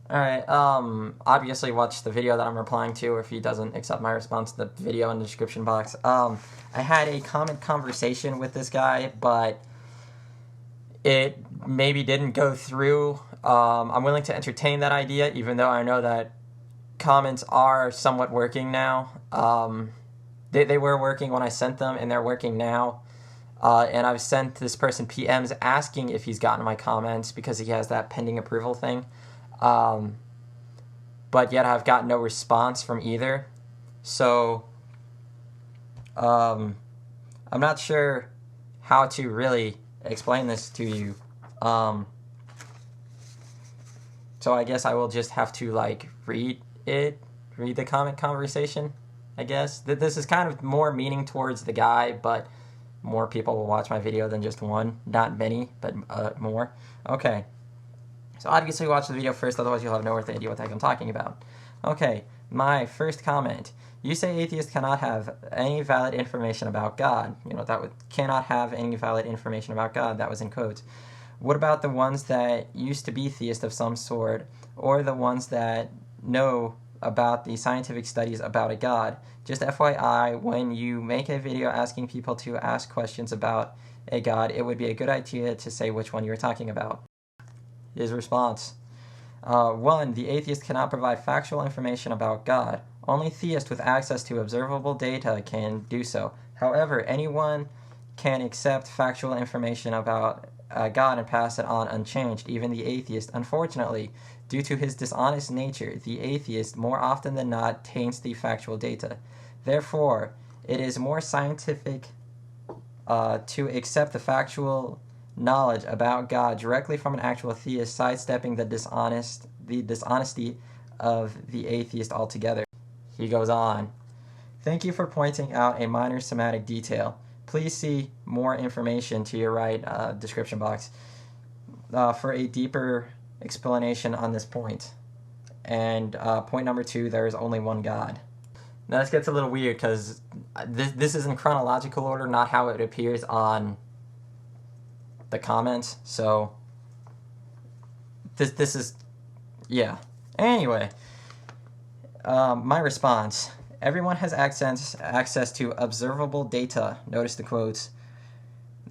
Alright, obviously watch the video that I'm replying to, or if he doesn't accept my response, the video in the description box. I had a comment conversation with this guy, but it maybe didn't go through. I'm willing to entertain that idea, even though I know that comments are somewhat working now. They were working when I sent them, and they're working now. And I've sent this person PMs asking if he's gotten my comments because he has that pending approval thing. But yet I've got no response from either. So I'm not sure how to really explain this to you. So I guess I will just have to read the comment conversation, I guess. This is kind of more meaning towards the guy, but more people will watch my video than just one. Not many, but more. Okay. So obviously watch the video first, otherwise you'll have no idea what the heck I'm talking about. Okay, my first comment. You say atheists cannot have any valid information about God. Cannot have any valid information about God. That was in quotes. What about the ones that used to be theists of some sort, or the ones that know about the scientific studies about a God? Just FYI, when you make a video asking people to ask questions about a God, it would be a good idea to say which one you were talking about. His response. 1. The atheist cannot provide factual information about God. Only theists with access to observable data can do so. However, anyone can accept factual information about God and pass it on unchanged, even the atheist. Unfortunately, due to his dishonest nature, the atheist more often than not taints the factual data. Therefore, it is more scientific to accept the factual knowledge about God directly from an actual theist, sidestepping the dishonesty of the atheist altogether. He goes on. Thank you for pointing out a minor semantic detail. Please see more information to your right description box for a deeper explanation on this point. And point number 2, there is only one God. Now this gets a little weird because this is in chronological order, not how it appears on the comments. So this is, yeah. Anyway, my response. Everyone has access to observable data. Notice the quotes.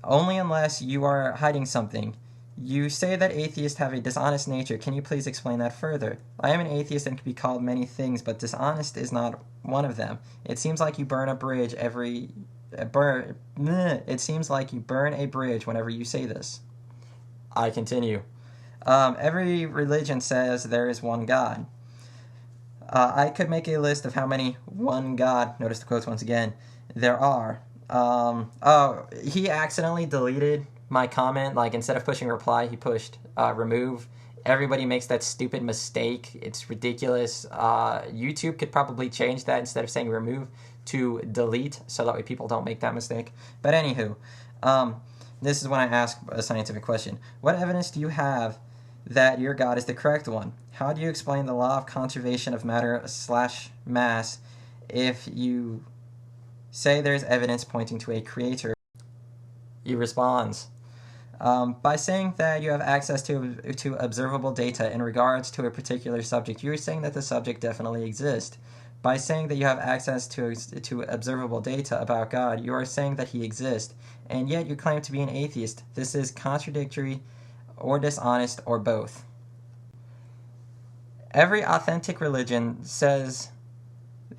Only unless you are hiding something. You say that atheists have a dishonest nature. Can you please explain that further? I am an atheist and can be called many things, but dishonest is not one of them. It seems like you burn a bridge It seems like you burn a bridge whenever you say this. I continue. Every religion says there is one God. I could make a list of how many one God, notice the quotes once again, there are. He accidentally deleted my comment. Instead of pushing reply, he pushed remove. Everybody makes that stupid mistake. It's ridiculous. YouTube could probably change that instead of saying remove to delete, so that way people don't make that mistake. But anywho, this is when I ask a scientific question. What evidence do you have that your God is the correct one? How do you explain the law of conservation of matter/mass if you say there's evidence pointing to a creator? He responds, by saying that you have access to observable data in regards to a particular subject, you're saying that the subject definitely exists. By saying that you have access to observable data about God, you are saying that he exists, and yet you claim to be an atheist. This is contradictory or dishonest or both. Every authentic religion says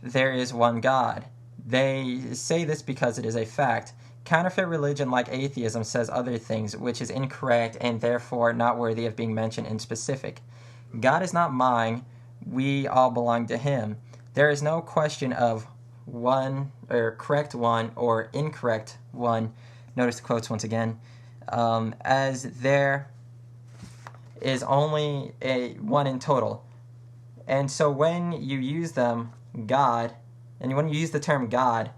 there is one God. They say this because it is a fact. Counterfeit religion like atheism says other things, which is incorrect and therefore not worthy of being mentioned in specific. God is not mine. We all belong to him. There is no question of one, or correct one, or incorrect one. Notice the quotes once again. As there is only one in total. And so when you use them, God, and when you use the term God,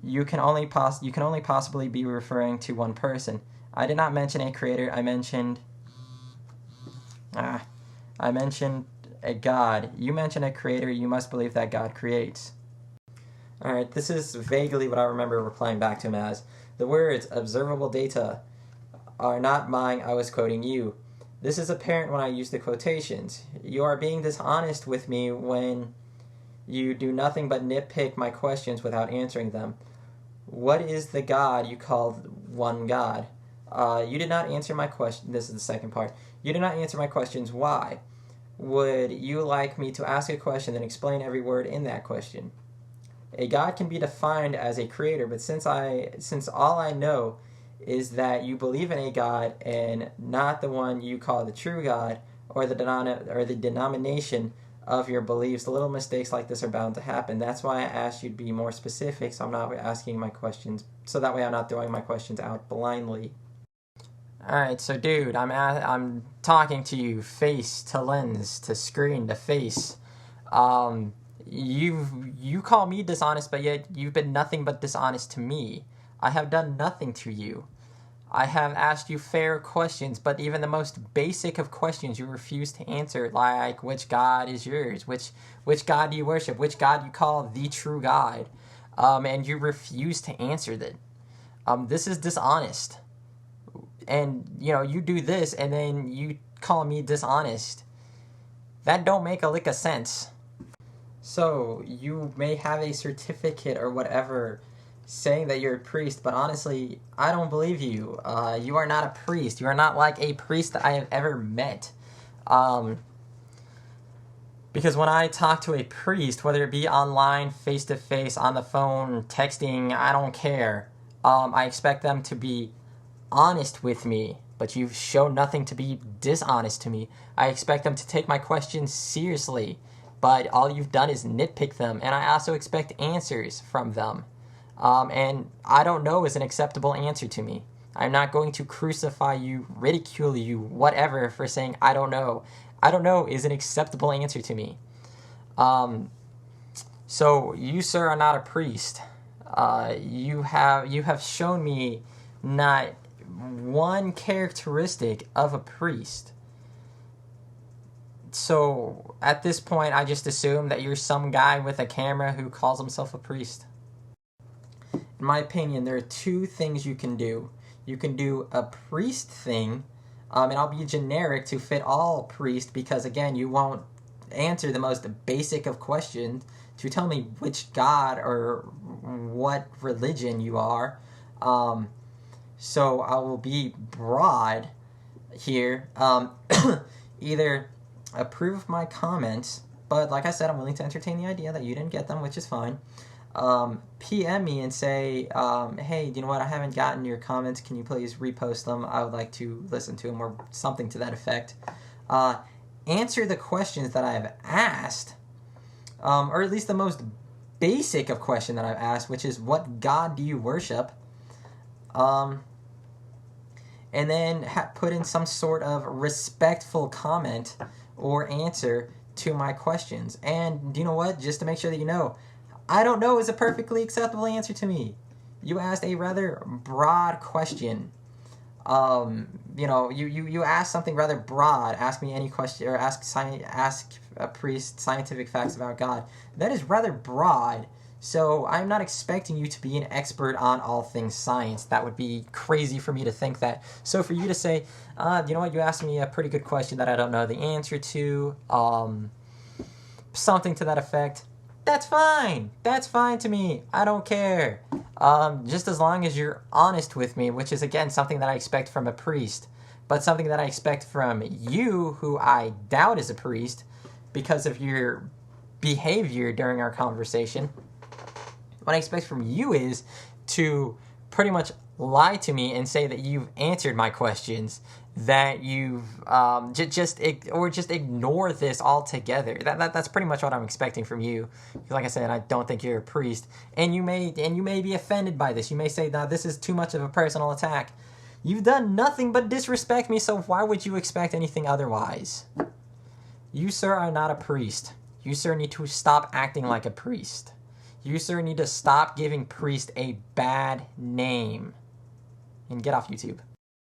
you can only possibly be referring to one person. I did not mention a creator. I mentioned a God. You mention a creator. You must believe that God creates. All right, this is vaguely what I remember replying back to him as. The words observable data are not mine. I was quoting you. This is apparent when I use the quotations. You are being dishonest with me when you do nothing but nitpick my questions without answering them. What is the God you call one God? You did not answer my question. This is the second part. You did not answer my questions. Why? Would you like me to ask a question and explain every word in that question? A God can be defined as a creator, but since all I know is that you believe in a God and not the one you call the true God or the denomination of your beliefs, little mistakes like this are bound to happen. That's why I asked you to be more specific, so I'm not asking my questions, so that way I'm not throwing my questions out blindly. Alright, so dude, I'm talking to you face to lens to screen to face. You call me dishonest, but yet you've been nothing but dishonest to me. I have done nothing to you. I have asked you fair questions, but even the most basic of questions you refuse to answer, like which God is yours, which God do you worship, which God you call the true God, and you refuse to answer that. This is dishonest. And, you do this, and then you call me dishonest. That don't make a lick of sense. So, you may have a certificate or whatever saying that you're a priest, but honestly, I don't believe you. You are not a priest. You are not like a priest that I have ever met. Because when I talk to a priest, whether it be online, face-to-face, on the phone, texting, I don't care. I expect them to be honest with me, but you've shown nothing to be dishonest to me. I expect them to take my questions seriously, but all you've done is nitpick them, and I also expect answers from them. And I don't know is an acceptable answer to me. I'm not going to crucify you, ridicule you, whatever, for saying I don't know. I don't know is an acceptable answer to me. So you, sir, are not a priest. You have shown me not one characteristic of a priest. So at this point, I just assume that you're some guy with a camera who calls himself a priest. In my opinion, there are two things you can do. You can do a priest thing, and I'll be generic to fit all priest because, again, you won't answer the most basic of questions to tell me which God or what religion you are. So I will be broad here. Either approve my comments, but like I said, I'm willing to entertain the idea that you didn't get them, which is fine. PM me and say, hey, you know what, I haven't gotten your comments, can you please repost them? I would like to listen to them, or something to that effect. Answer the questions that I have asked, or at least the most basic of question that I've asked, which is, what God do you worship? And then put in some sort of respectful comment or answer to my questions. And you know what? Just to make sure that you know, I don't know is a perfectly acceptable answer to me. You asked a rather broad question. You asked something rather broad. Ask me any question, or ask a priest scientific facts about God. That is rather broad. So I'm not expecting you to be an expert on all things science. That would be crazy for me to think that. So for you to say, you know what, you asked me a pretty good question that I don't know the answer to, something to that effect, that's fine. That's fine to me. I don't care. Just as long as you're honest with me, which is, again, something that I expect from a priest, but something that I expect from you, who I doubt is a priest, because of your behavior during our conversation. What I expect from you is to pretty much lie to me and say that you've answered my questions, that you've just ignore this altogether. That's pretty much what I'm expecting from you. Like I said, I don't think you're a priest, and you may be offended by this. You may say, "Nah, this is too much of a personal attack." You've done nothing but disrespect me, so why would you expect anything otherwise? You, sir, are not a priest. You, sir, need to stop acting like a priest. You, sir, need to stop giving priest a bad name. And get off YouTube.